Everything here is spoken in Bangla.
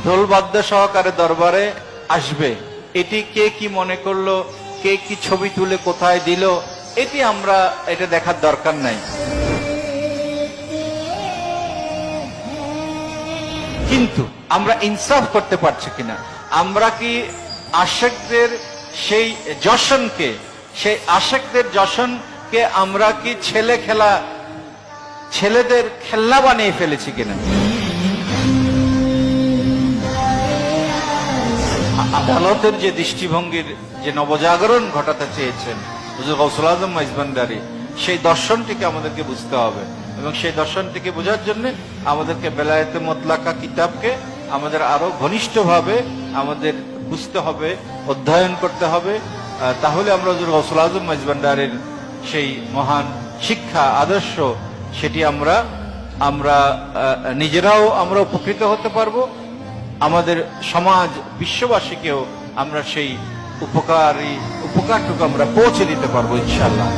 ঢোল বাদ্য সহকারে দরবারে আসবে, এটি কে কি মনে করলো, কে কি ছবি তুলে কোথায় দিল, এটি আমরা এটা দেখার দরকার নাই। কিন্তু আমরা ইনসাফ করতে পারছি কিনা, আমরা কি আশেকদের সেই জশনকে, সেই আশেকদের জশনকে আমরা কি ছেলেদের খেলনা বানিয়ে ফেলেছি কিনা? আদালতের যে দৃষ্টিভঙ্গির যে নবজাগরণ ঘটাতে চেয়েছেন হুজুর গৌসুল আজম মাইজভান্ডারী, সেই দর্শনটিকে আমাদেরকে বুঝতে হবে এবং সেই দর্শনটিকে বোঝার জন্য আমাদেরকে বেলায়েতে মুতলাকা কিতাবকে আমাদের আরো ঘনিষ্ঠভাবে আমাদের বুঝতে হবে, অধ্যয়ন করতে হবে। তাহলে আমরা হুজুর গৌসুল আজম মাইজভান্ডারীর সেই মহান শিক্ষা আদর্শ সেটি আমরা নিজেরাও আমরা উপকৃত হতে পারবো, আমাদের সমাজ বিশ্ববাসীকেও আমরা সেই উপকারটুকু আমরা পৌঁছে দিতে পারবো ইনশাআল্লাহ।